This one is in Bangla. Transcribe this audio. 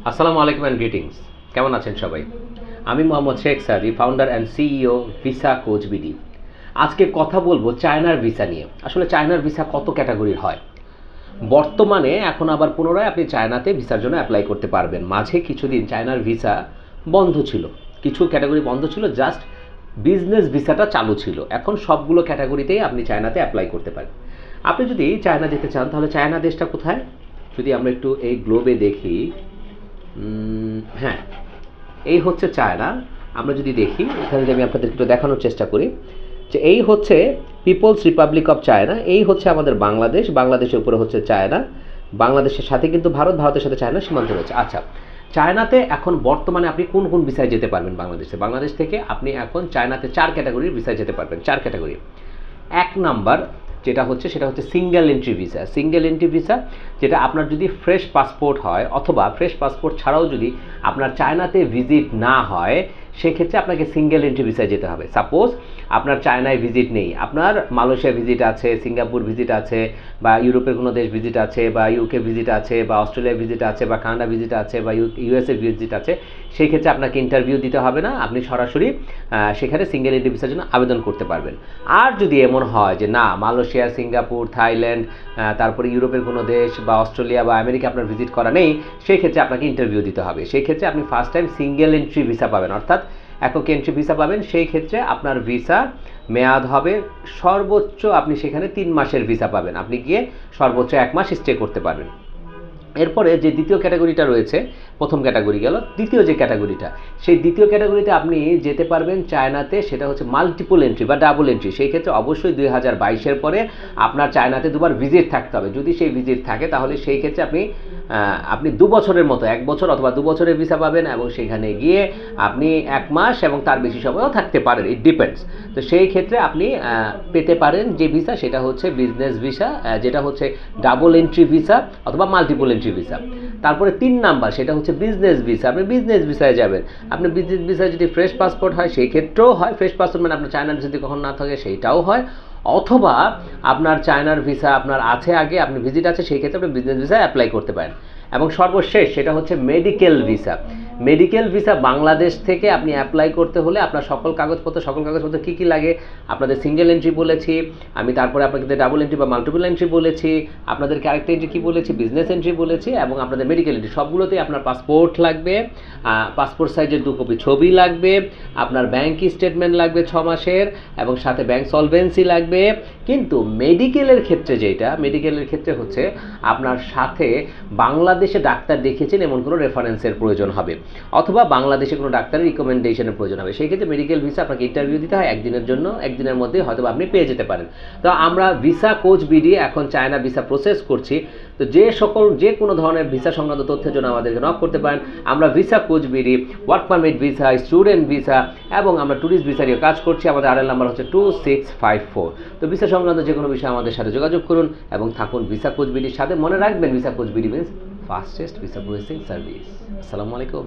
আসসালামু আলাইকুম অ্যান্ড গ্রিটিংস। কেমন আছেন সবাই? আমি মোহাম্মদ শেখ সাদি, founder and CEO visa coach BD. আজকে কথা বলবো চায়নার ভিসা নিয়ে। আসলে চায়নার ভিসা কত ক্যাটাগরির হয়? বর্তমানে এখন আবার পুনরায় আপনি চায়নাতে ভিসার জন্য অ্যাপ্লাই করতে পারবেন। মাঝে কিছুদিন চায়নার ভিসা বন্ধ ছিল, কিছু ক্যাটাগরি বন্ধ ছিল, জাস্ট বিজনেস ভিসাটা চালু ছিল। এখন সবগুলো ক্যাটাগরিতেই আপনি চায়নাতে অ্যাপ্লাই করতে পারেন। আপনি যদি চায়না যেতে চান তাহলে চায়না দেশটা কোথায়? যদি আমরা একটু এই গ্লোবে দেখি, হ্যাঁ, এই হচ্ছে চায়না। আমরা যদি দেখি এখানে, যদি আমি আপনাদের একটু দেখানোর চেষ্টা করি যে এই হচ্ছে পিপলস রিপাবলিক অফ চায়না, এই হচ্ছে আমাদের বাংলাদেশ, বাংলাদেশের উপরে হচ্ছে চায়না, বাংলাদেশের সাথে কিন্তু ভারত, ভারতের সাথে চায়না সীমান্ত রয়েছে। আচ্ছা, চায়নাতে এখন বর্তমানে আপনি কোন কোন ভিসায় যেতে পারবেন? বাংলাদেশ থেকে আপনি এখন চায়নাতে 4 ক্যাটাগরির ভিসায় যেতে পারবেন। 4 ক্যাটাগরি। এক নাম্বার যেটা হচ্ছে সেটা হচ্ছে single entry visa. Single entry visa যেটা আপনার যদি ফ্রেশ পাসপোর্ট হয়, অথবা ফ্রেশ পাসপোর্ট ছাড়াও যদি আপনার চায়নাতে ভিজিট না হয়, সেক্ষেত্রে আপনাকে সিঙ্গেল এন্ট্রি ভিসায় যেতে হবে। সাপোজ আপনার চায়নায় ভিজিট নেই, আপনার মালয়েশিয়া ভিজিট আছে, সিঙ্গাপুর ভিজিট আছে, বা ইউরোপের কোনো দেশ ভিজিট আছে, বা ইউকে ভিজিট আছে, বা অস্ট্রেলিয়া ভিজিট আছে, বা কানাডা ভিজিট আছে, বা ইউএসএ ভিজিট আছে, সেই ক্ষেত্রে আপনাকে ইন্টারভিউ দিতে হবে না, আপনি সরাসরি সেখানে সিঙ্গেল এন্ট্রি ভিসার জন্য আবেদন করতে পারবেন। আর যদি এমন হয় যে না, মালয়েশিয়া, সিঙ্গাপুর, থাইল্যান্ড, তারপরে ইউরোপের কোনো দেশ বা অস্ট্রেলিয়া বা আমেরিকা আপনার ভিজিট করা নেই, সেই ক্ষেত্রে আপনাকে ইন্টারভিউ দিতে হবে। সেই ক্ষেত্রে আপনি first time single entry visa পাবেন, অর্থাৎ একক এন্ট্রি ভিসা পাবেন। সেই ক্ষেত্রে আপনার ভিসা মেয়াদ হবে সর্বোচ্চ, আপনি সেখানে 3 মাসের ভিসা পাবেন, আপনি গিয়ে সর্বোচ্চ 1 মাস স্টে করতে পারবেন। এরপরে যে দ্বিতীয় ক্যাটাগরিটা রয়েছে, প্রথম ক্যাটাগরি গেল, দ্বিতীয় যে ক্যাটাগরিটা, সেই দ্বিতীয় ক্যাটাগরিতে আপনি যেতে পারবেন চায়নাতে, সেটা হচ্ছে মাল্টিপল এন্ট্রি বা ডাবল এন্ট্রি। সেই ক্ষেত্রে অবশ্যই 2022-এর পরে আপনার চায়নাতে 2বার ভিজিট থাকতে হবে। যদি সেই ভিজিট থাকে তাহলে সেই ক্ষেত্রে আপনি 2 বছরের মতো, 1 বছর অথবা 2 বছরের ভিসা পাবেন, এবং সেখানে গিয়ে আপনি 1 মাস এবং তার বেশি সময়ও থাকতে পারেন, ইট ডিপেন্ডস। তো সেই ক্ষেত্রে আপনি পেতে পারেন যে ভিসা, সেটা হচ্ছে বিজনেস ভিসা, যেটা হচ্ছে ডাবল এন্ট্রি ভিসা অথবা মাল্টিপল এন্ট্রি ভিসা। তারপরে 3 নাম্বার, সেটা হচ্ছে বিজনেস ভিসা। আপনি বিজনেস ভিসায় যাবেন। আপনি বিজনেস ভিসায় যদি ফ্রেশ পাসপোর্ট হয়, সেই ক্ষেত্রেও হয়। ফ্রেশ পাসপোর্ট মানে আপনার চায়নার যদি কখন না থাকে, সেইটাও হয়। অথবা আপনার চায়নার ভিসা আপনার আছে, আগে আপনি ভিজিট আছে, সেই ক্ষেত্রে আপনি বিজনেস ভিসায় অ্যাপ্লাই করতে পারেন। এবং সর্বশেষ সেটা হচ্ছে medical visa. Medical visa Bangladesh থেকে আপনি অ্যাপ্লাই করতে হলে আপনার সকল কাগজপত্র কী কী লাগে, আপনাদের সিঙ্গেল এন্ট্রি বলেছি আমি, তারপরে আপনাদের ডাবল এন্ট্রি বা মাল্টিপল এন্ট্রি বলেছি, আপনাদেরকে আরেকটা এন্ট্রি কী বলেছি, বিজনেস এন্ট্রি বলেছি, এবং আপনাদের মেডিকেল এন্ট্রি, সবগুলোতেই আপনার পাসপোর্ট লাগবে, পাসপোর্ট সাইজের 2 কপি ছবি লাগবে, আপনার ব্যাংক স্টেটমেন্ট লাগবে 6 মাসের, এবং সাথে ব্যাংক সলভেন্সি লাগবে। কিন্তু মেডিকেলের ক্ষেত্রে হচ্ছে আপনার সাথে বাংলাদেশে ডাক্তার দেখিয়েছেন এমন কোনো রেফারেন্সের প্রয়োজন হবে, অথবা বাংলাদেশে কোনো ডাক্তারের রিকমেন্ডেশনের প্রয়োজন হবে। সেই ক্ষেত্রে মেডিকেল ভিসা আপনাকে ইন্টারভিউ দিতে হয় 1 দিনের জন্য, 1 দিনের মধ্যে হয়তো আপনি পেয়ে যেতে পারেন। তো আমরা ভিসা কোচ বিডি এখন চায়না ভিসা প্রসেস করছি। তো যে কোনো ধরনের ভিসা সংক্রান্ত তথ্যের জন্য আমাদেরকে নক করতে পারেন। আমরা visa coach BD work permit visa, student visa, এবং আমরা ট্যুরিস্ট ভিসা নিয়ে কাজ করছি। আমাদের আরএল নাম্বার হচ্ছে 2654। তো ভিসা সংক্রান্ত যে কোনো বিষয়ে আমাদের সাথে যোগাযোগ করুন এবং থাকুন ভিসা কোচ বিডির সাথে। মনে রাখবেন, visa coach BD means fastest visa processing service. আসসালামু আলাইকুম।